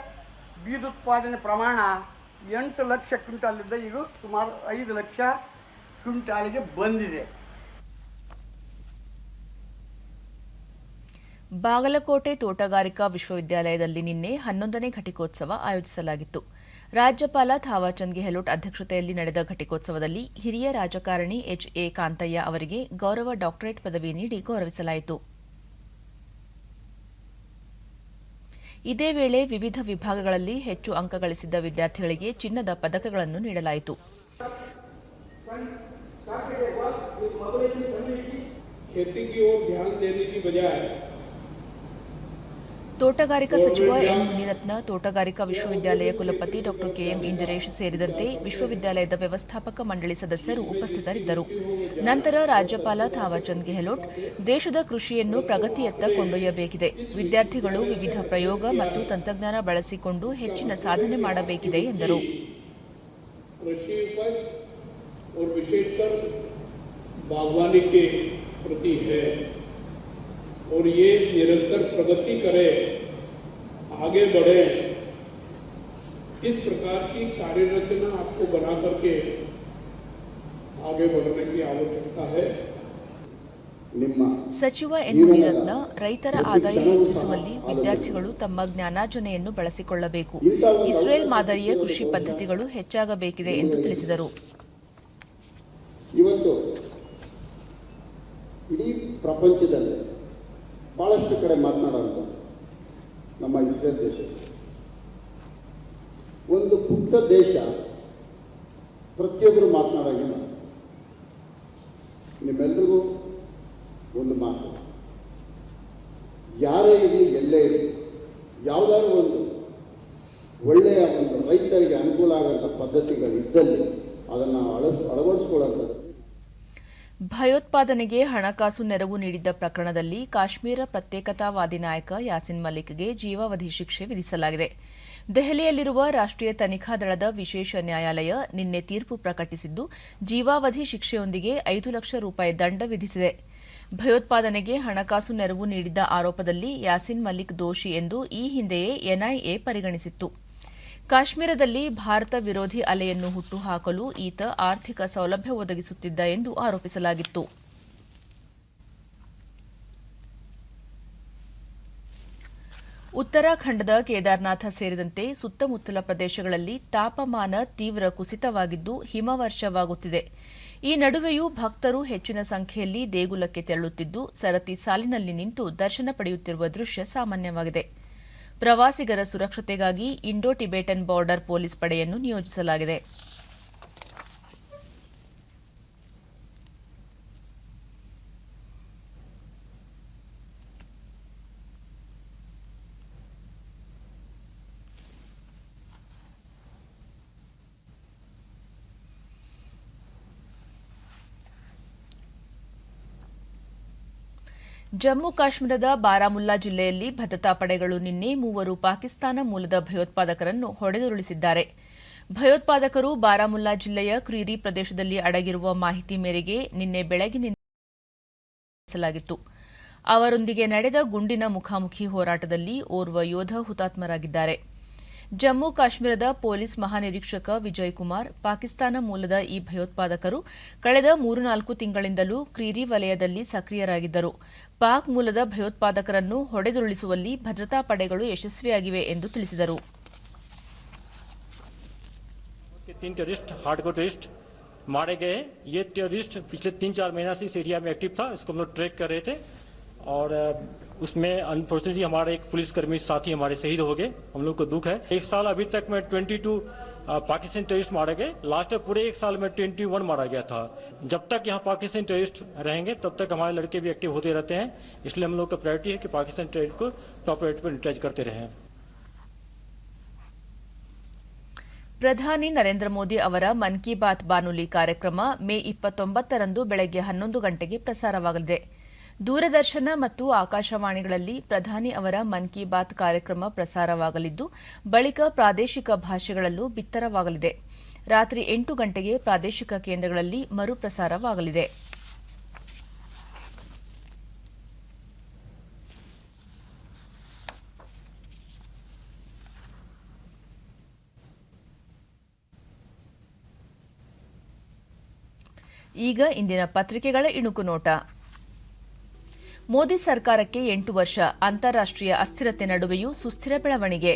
Speaker 8: ಬೀಜೋತ್ಪಾದನೆ ಪ್ರಮಾಣ 8 ಲಕ್ಷ ಕ್ವಿಂಟಾಲಿದ್ದ ಈಗ ಸುಮಾರು 5 ಲಕ್ಷ ಕ್ವಿಂಟಾಲಿಗೆ ಬಂದಿದೆ.
Speaker 1: ಬಾಗಲಕೋಟೆ ತೋಟಗಾರಿಕಾ ವಿಶ್ವವಿದ್ಯಾಲಯದಲ್ಲಿ ನಿನ್ನೆ 11ನೇ ಘಟಿಕೋತ್ಸವ ಆಯೋಜಿಸಲಾಗಿತ್ತು. ರಾಜ್ಯಪಾಲ ಥಾವರ್ಚಂದ್ ಗೆಹ್ಲೋಟ್ ಅಧ್ಯಕ್ಷತೆಯಲ್ಲಿ ನಡೆದ ಘಟಿಕೋತ್ಸವದಲ್ಲಿ ಹಿರಿಯ ರಾಜಕಾರಣಿ HA ಕಾಂತಯ್ಯ ಅವರಿಗೆ ಗೌರವ ಡಾಕ್ಟರೇಟ್ ಪದವಿ ನೀಡಿ ಗೌರವಿಸಲಾಯಿತು. ಇದೇ ವೇಳೆ ವಿವಿಧ ವಿಭಾಗಗಳಲ್ಲಿ ಹೆಚ್ಚು ಅಂಕ ಗಳಿಸಿದ್ದ ವಿದ್ಯಾರ್ಥಿಗಳಿಗೆ ಚಿನ್ನದ ಪದಕಗಳನ್ನು ನೀಡಲಾಯಿತು. ತೋಟಗಾರಿಕಾ ಸಚಿವ ಎನ್ ಮುನಿರತ್ನ, ತೋಟಗಾರಿಕಾ ವಿಶ್ವವಿದ್ಯಾಲಯ ಕುಲಪತಿ ಡಾ KM ಇಂದಿರೇಶ್ ಸೇರಿದಂತೆ ವಿಶ್ವವಿದ್ಯಾಲಯದ ವ್ಯವಸ್ಥಾಪಕ ಮಂಡಳಿ ಸದಸ್ಯರು ಉಪಸ್ಥಿತರಿದ್ದರು. ನಂತರ ರಾಜ್ಯಪಾಲ ಥಾವರ್ಚಂದ್ ಗೆಹ್ಲೋಟ್, ದೇಶದ ಕೃಷಿಯನ್ನು ಪ್ರಗತಿಯತ್ತ ಕೊಂಡೊಯ್ಯಬೇಕಿದೆ, ವಿದ್ಯಾರ್ಥಿಗಳು ವಿವಿಧ ಪ್ರಯೋಗ ಮತ್ತು ತಂತ್ರಜ್ಞಾನ ಬಳಸಿಕೊಂಡು ಹೆಚ್ಚಿನ ಸಾಧನೆ ಮಾಡಬೇಕಿದೆ ಎಂದರು.
Speaker 10: और ये निरंतर प्रगति करे, आगे बढ़े, इस प्रकार की कार्य रचना आपको बना करके आगे बढ़ने की आवश्यकता है.
Speaker 1: ಸಚಿವ ಎನ್ ಮುನಿರತ್ನ, ರೈತರ ಆದಾಯ ಹೆಚ್ಚಿಸುವಲ್ಲಿ ವಿದ್ಯಾರ್ಥಿಗಳು ತಮ್ಮ ಜ್ಞಾನಾರ್ಜನೆಯನ್ನು ಬಳಸಿಕೊಳ್ಳಬೇಕು, ಇಸ್ರೇಲ್ ಮಾದರಿಯ ಕೃಷಿ ಪದ್ಧತಿಗಳು ಹೆಚ್ಚಾಗಬೇಕಿದೆ ಎಂದು ತಿಳಿಸಿದರು.
Speaker 11: ಇವತ್ತು ಇಡೀ ಪ್ರಪಂಚದಲ್ಲಿ ಭಾಳಷ್ಟು ಕಡೆ ಮಾತನಾಡುವಂಥ ನಮ್ಮ ಇಸ್ರೇಲ್ ದೇಶ ಒಂದು ಪುಟ್ಟ ದೇಶ, ಪ್ರತಿಯೊಬ್ಬರು ಮಾತನಾಡೋಂಗಿಲ್ಲ. ನಿಮ್ಮೆಲ್ಲರಿಗೂ ಒಂದು ಮಾತು, ಯಾರೇ ಇರಲಿ ಎಲ್ಲೇ ಇರಲಿ, ಯಾವುದಾದ್ರೂ ಒಂದು ಒಳ್ಳೆಯ ಒಂದು ರೈತರಿಗೆ ಅನುಕೂಲ ಆಗುವಂಥ ಪದ್ಧತಿಗಳಿದ್ದಲ್ಲಿ ಅದನ್ನು ಅಳವಡಿಸ್ಕೊಳ್ಳೋಂಥದ್ದು.
Speaker 1: ಭಯೋತ್ಪಾದನೆಗೆ ಹಣಕಾಸು ನೆರವು ನೀಡಿದ್ದ ಪ್ರಕರಣದಲ್ಲಿ ಕಾಶ್ಮೀರ ಪ್ರತ್ಯೇಕತಾವಾದಿ ನಾಯಕ ಯಾಸಿನ್ ಮಲಿಕ್ಗೆ ಜೀವಾವಧಿ ಶಿಕ್ಷೆ ವಿಧಿಸಲಾಗಿದೆ. ದೆಹಲಿಯಲ್ಲಿರುವ ರಾಷ್ಟ್ರೀಯ ತನಿಖಾ ದಳದ ವಿಶೇಷ ನ್ಯಾಯಾಲಯ ನಿನ್ನೆ ತೀರ್ಪು ಪ್ರಕಟಿಸಿದ್ದು, ಜೀವಾವಧಿ ಶಿಕ್ಷೆಯೊಂದಿಗೆ 5 ಲಕ್ಷ ರೂಪಾಯಿ ದಂಡ ವಿಧಿಸಿದೆ. ಭಯೋತ್ಪಾದನೆಗೆ ಹಣಕಾಸು ನೆರವು ನೀಡಿದ್ದ ಆರೋಪದಲ್ಲಿ ಯಾಸಿನ್ ಮಲಿಕ್ ದೋಷಿ ಎಂದು ಈ ಹಿಂದೆಯೇ ಎನ್ಐಎ ಪರಿಗಣಿಸಿತ್ತು. ಕಾಶ್ಮೀರದಲ್ಲಿ ಭಾರತ ವಿರೋಧಿ ಅಲೆಯನ್ನು ಹುಟ್ಟುಹಾಕಲು ಈತ ಆರ್ಥಿಕ ಸೌಲಭ್ಯ ಒದಗಿಸುತ್ತಿದ್ದ ಎಂದು ಆರೋಪಿಸಲಾಗಿತ್ತು. ಉತ್ತರಾಖಂಡದ ಕೇದಾರ್ನಾಥ ಸೇರಿದಂತೆ ಸುತ್ತಮುತ್ತಲ ಪ್ರದೇಶಗಳಲ್ಲಿ ತಾಪಮಾನ ತೀವ್ರ ಕುಸಿತವಾಗಿದ್ದು ಹಿಮವರ್ಷವಾಗುತ್ತಿದೆ. ಈ ನಡುವೆಯೂ ಭಕ್ತರು ಹೆಚ್ಚಿನ ಸಂಖ್ಯೆಯಲ್ಲಿ ದೇಗುಲಕ್ಕೆ ತೆರಳುತ್ತಿದ್ದು, ಸರತಿ ಸಾಲಿನಲ್ಲಿ ನಿಂತು ದರ್ಶನ ಪಡೆಯುತ್ತಿರುವ ದೃಶ್ಯ ಸಾಮಾನ್ಯವಾಗಿದೆ. ಪ್ರವಾಸಿಗರ ಸುರಕ್ಷತೆಗಾಗಿ ಇಂಡೋ ಟಿಬೆಟನ್ ಬಾರ್ಡರ್ ಪೊಲೀಸ್ ಪಡೆಯನ್ನು ನಿಯೋಜಿಸಲಾಗಿದೆ. ಜಮ್ಮು ಕಾಶ್ಮೀರದ ಬಾರಾಮುಲ್ಲಾ ಜಿಲ್ಲೆಯಲ್ಲಿ ಭದ್ರತಾ ಪಡೆಗಳು ನಿನ್ನೆ 3 ಪಾಕಿಸ್ತಾನ ಮೂಲದ ಭಯೋತ್ಪಾದಕರನ್ನು ಹೊಡೆದುರುಳಿಸಿದ್ದಾರೆ. ಭಯೋತ್ಪಾದಕರು ಬಾರಾಮುಲ್ಲಾ ಜಿಲ್ಲೆಯ ಕ್ರೀರಿ ಪ್ರದೇಶದಲ್ಲಿ ಅಡಗಿರುವ ಮಾಹಿತಿ ಮೇರೆಗೆ ನಿನ್ನೆ ಬೆಳಗಿನಿಂದ ಅವರೊಂದಿಗೆ ನಡೆದ ಗುಂಡಿನ ಮುಖಾಮುಖಿ ಹೋರಾಟದಲ್ಲಿ ಓರ್ವ ಯೋಧ ಹುತಾತ್ಮರಾಗಿದ್ದಾರೆ. ಜಮ್ಮು ಕಾಶ್ಮೀರದ ಪೊಲೀಸ್ ಮಹಾನಿರೀಕ್ಷಕ ವಿಜಯ್ ಕುಮಾರ್, ಪಾಕಿಸ್ತಾನ ಮೂಲದ ಈ ಭಯೋತ್ಪಾದಕರು ಕಳೆದ 3-4 ತಿಂಗಳಿಂದಲೂ ಕ್ರೀರಿ ವಲಯದಲ್ಲಿ ಸಕ್ರಿಯರಾಗಿದ್ದರು. ಪಾಕ್ ಮೂಲದ ಭಯೋತ್ಪಾದಕರನ್ನು ಹೊಡೆದುರುಳಿಸುವಲ್ಲಿ ಭದ್ರತಾ ಪಡೆಗಳು ಯಶಸ್ವಿಯಾಗಿವೆ ಎಂದು ತಿಳಿಸಿದರು.
Speaker 12: 3 टेररिस्ट हार्डकोर टेररिस्ट मारे गए। ये टेररिस्ट पिछले 3-4 महीना से इस एरिया में एक्टिव था, इसको हम लोग ट्रैक कर रहे थे और उसमें अनफॉर्चुनेटली हमारे एक पुलिसकर्मी साथी हमारे शहीद हो गए। हम लोग को दुख है। एक साल अभी तक में 22 पाकिस्तानी टेररिस्ट मारे गए। लास्ट पूरे एक साल में 21 मारा गया था। जब तक यहाँ पाकिस्तानी टेररिस्ट रहेंगे तब तक हमारे लड़के भी एक्टिव होते रहते हैं, इसलिए हम लोग का प्रायोरिटी है कि पाकिस्तानी टेररिस्ट को टॉप प्रायोरिटी पर न्यूट्रलाइज करते रहें।
Speaker 1: ಪ್ರಧಾನಿ ನರೇಂದ್ರ ಮೋದಿ ಅವರ ಮನ್ ಕಿ ಬಾತ್ ಬಾನುಲಿ ಕಾರ್ಯಕ್ರಮ ಮೇ 29ರಂದು ಬೆಳಗ್ಗೆ 11 ಗಂಟೆಗೆ ಪ್ರಸಾರವಾಗಲಿದೆ. ದೂರದರ್ಶನ ಮತ್ತು ಆಕಾಶವಾಣಿಗಳಲ್ಲಿ ಪ್ರಧಾನಿ ಅವರ ಮನ್ ಕಿ ಬಾತ್ ಕಾರ್ಯಕ್ರಮ ಪ್ರಸಾರವಾಗಲಿದ್ದು, ಬಳಿಕ ಪ್ರಾದೇಶಿಕ ಭಾಷೆಗಳಲ್ಲೂ ಬಿತ್ತರವಾಗಲಿದೆ. ರಾತ್ರಿ 8 ಗಂಟೆಗೆ ಪ್ರಾದೇಶಿಕ ಕೇಂದ್ರಗಳಲ್ಲಿ ಮರುಪ್ರಸಾರವಾಗಲಿದೆ. ಈಗ ಇಂದಿನ ಪತ್ರಿಕೆಗಳ ಇಣುಕು ನೋಟ. ಮೋದಿ ಸರ್ಕಾರಕ್ಕೆ 8 ವರ್ಷ, ಅಂತಾರಾಷ್ಟ್ರೀಯ ಅಸ್ಥಿರತೆ ನಡುವೆಯೂ ಸುಸ್ಥಿರ ಬೆಳವಣಿಗೆ.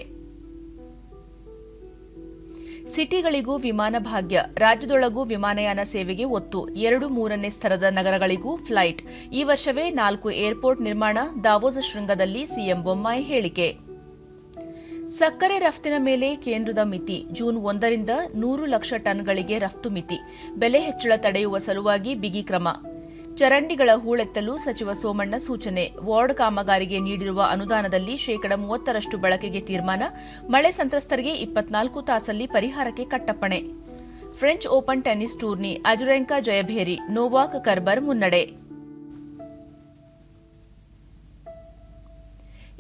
Speaker 1: ಸಿಟಿಗಳಿಗೂ ವಿಮಾನ ಭಾಗ್ಯ, ರಾಜ್ಯದೊಳಗೂ ವಿಮಾನಯಾನ ಸೇವೆಗೆ ಒತ್ತು. 2-3ನೇ ಸ್ತರದ ನಗರಗಳಿಗೂ ಫ್ಲೈಟ್. ಈ ವರ್ಷವೇ 4 ಏರ್ಪೋರ್ಟ್ ನಿರ್ಮಾಣ. ದಾವೋಸ್ ಶೃಂಗದಲ್ಲಿ ಸಿಎಂ ಬೊಮ್ಮಾಯಿ ಹೇಳಿಕೆ. ಸಕ್ಕರೆ ರಫ್ತಿನ ಮೇಲೆ ಕೇಂದ್ರದ ಮಿತಿ. ಜೂನ್ 1ರಿಂದ 100 ಲಕ್ಷ ಟನ್ಗಳಿಗೆ ರಫ್ತು ಮಿತಿ. ಬೆಲೆ ಹೆಚ್ಚಳ ತಡೆಯುವ ಸಲುವಾಗಿ ಬಿಗಿ ಕ್ರಮ. ಚರಂಡಿಗಳ ಹೂಳೆತ್ತಲು ಸಚಿವ ಸೋಮಣ್ಣ ಸೂಚನೆ. ವಾರ್ಡ್ ಕಾಮಗಾರಿಗೆ ನೀಡಿರುವ ಅನುದಾನದಲ್ಲಿ 30% ಬಳಕೆಗೆ ತೀರ್ಮಾನ. ಮಳೆ ಸಂತ್ರಸ್ತರಿಗೆ 24 ತಾಸಲ್ಲಿ ಪರಿಹಾರಕ್ಕೆ ಕಟ್ಟಪ್ಪಣೆ. French Open tennis tourney, Azarenka ಜಯಭೇರಿ, ನೋವಾಕ್ ಕರ್ಬರ್ ಮುನ್ನಡೆ.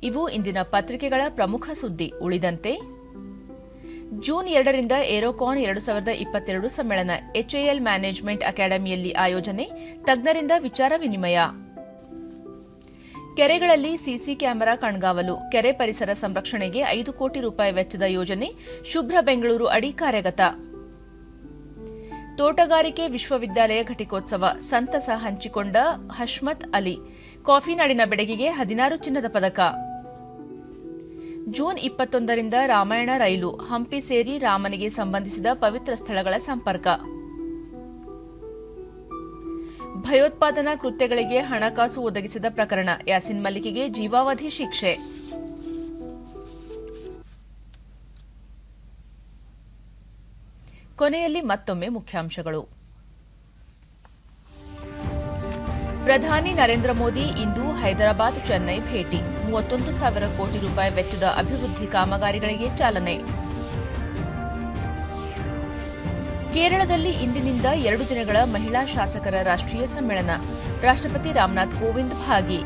Speaker 1: ಇವು ಇಂದಿನ ಪತ್ರಿಕೆಗಳ ಪ್ರಮುಖ ಸುದ್ದಿ. ಉಳಿದಂತೆ ಜೂನ್ 2ರಿಂದ ಏರೋಕಾನ್ 2022 ಸಮ್ಮೇಳನ, ಎಚ್ಎಎಲ್ ಮ್ಯಾನೇಜ್ಮೆಂಟ್ ಅಕಾಡೆಮಿಯಲ್ಲಿ ಆಯೋಜನೆ. ತಜ್ಞರಿಂದ ವಿಚಾರ ವಿನಿಮಯ. ಕೆರೆಗಳಲ್ಲಿ ಸಿಸಿ ಕ್ಯಾಮೆರಾ ಕಣ್ಗಾವಲು. ಕೆರೆ ಪರಿಸರ ಸಂರಕ್ಷಣೆಗೆ 5 ಕೋಟಿ ರೂಪಾಯಿ ವೆಚ್ಚದ ಯೋಜನೆ. ಶುಭ್ರ ಬೆಂಗಳೂರು ಅಡಿ ಕಾರ್ಯಗತ. ತೋಟಗಾರಿಕೆ ವಿಶ್ವವಿದ್ಯಾಲಯ ಘಟಿಕೋತ್ಸವ, ಸಂತಸ ಹಂಚಿಕೊಂಡ ಹಶ್ಮತ್ ಅಲಿ. ಕಾಫಿ ನಾಡಿನ ಬೆಡಗಿಗೆ 16 ಚಿನ್ನದ ಪದಕ. ಜೂನ್ 21ರಿಂದ ರಾಮಾಯಣ ರೈಲು, ಹಂಪಿ ಸೇರಿ ರಾಮನಿಗೆ ಸಂಬಂಧಿಸಿದ ಪವಿತ್ರ ಸ್ಥಳಗಳ ಸಂಪರ್ಕ. ಭಯೋತ್ಪಾದನಾ ಕೃತ್ಯಗಳಿಗೆ ಹಣಕಾಸು ಒದಗಿಸಿದ ಪ್ರಕರಣ ಯಾಸಿನ್ ಮಲಿಕ್ಗೆ ಜೀವಾವಧಿ ಶಿಕ್ಷೆ. ಕೊನೆಯಲ್ಲಿ ಮತ್ತೊಮ್ಮೆ ಮುಖ್ಯಾಂಶಗಳು. ಪ್ರಧಾನಿ ನರೇಂದ್ರ ಮೋದಿ ಇಂದು ಹೈದರಾಬಾದ್ ಚೆನ್ನೈ ಭೇಟಿ. 31,000 ಕೋಟಿ ರೂಪಾಯಿ ವೆಚ್ಚದ ಅಭಿವೃದ್ಧಿ ಕಾಮಗಾರಿಗಳಿಗೆ ಚಾಲನೆ. ಕೇರಳದಲ್ಲಿ ಇಂದಿನಿಂದ 2 ದಿನಗಳ ಮಹಿಳಾ ಶಾಸಕರ ರಾಷ್ಟ್ರೀಯ ಸಮ್ಮೇಳನ. ರಾಷ್ಟ್ರಪತಿ ರಾಮನಾಥ್ ಕೋವಿಂದ್ ಭಾಗಿ.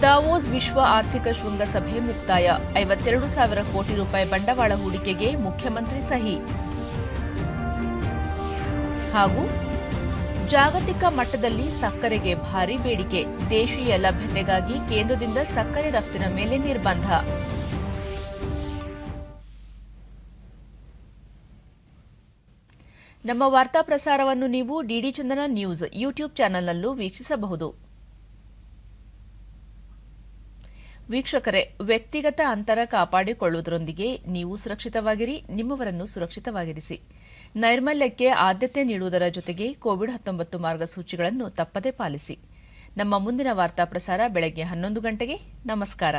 Speaker 1: ದಾವೋಸ್ ವಿಶ್ವ ಆರ್ಥಿಕ ಶೃಂಗಸಭೆ ಮುಕ್ತಾಯ. 52,000 ಕೋಟಿ ರೂಪಾಯಿ ಬಂಡವಾಳ ಹೂಡಿಕೆಗೆ ಮುಖ್ಯಮಂತ್ರಿ ಸಹಿ. ಹಾಗೂ ಜಾಗತಿಕ ಮಟ್ಟದಲ್ಲಿ ಸಕ್ಕರೆಗೆ ಭಾರೀ ಬೇಡಿಕೆ. ದೇಶೀಯ ಲಭ್ಯತೆಗಾಗಿ ಕೇಂದ್ರದಿಂದ ಸಕ್ಕರೆ ರಫ್ತಿನ ಮೇಲೆ ನಿರ್ಬಂಧ. ನಮ್ಮ ವಾರ್ತಾ ಪ್ರಸಾರವನ್ನು ನೀವು ಡಿಡಿ ಚಂದನ ನ್ಯೂಸ್ ಯೂಟ್ಯೂಬ್ ಚಾನೆಲ್ನಲ್ಲೂ ವೀಕ್ಷಿಸಬಹುದು. ವೀಕ್ಷಕರೇ, ವ್ಯಕ್ತಿಗತ ಅಂತರ ಕಾಪಾಡಿಕೊಳ್ಳುವುದರೊಂದಿಗೆ ನೀವು ಸುರಕ್ಷಿತವಾಗಿರಿ, ನಿಮ್ಮವರನ್ನು ಸುರಕ್ಷಿತವಾಗಿರಿಸಿ. ನೈರ್ಮಲ್ಯಕ್ಕೆ ಆದ್ಯತೆ ನೀಡುವುದರ ಜೊತೆಗೆ ಕೋವಿಡ್-19 ಮಾರ್ಗಸೂಚಿಗಳನ್ನು ತಪ್ಪದೇ ಪಾಲಿಸಿ. ನಮ್ಮ ಮುಂದಿನ ವಾರ್ತಾ ಪ್ರಸಾರ ಬೆಳಗ್ಗೆ 11 ಗಂಟೆಗೆ. ನಮಸ್ಕಾರ.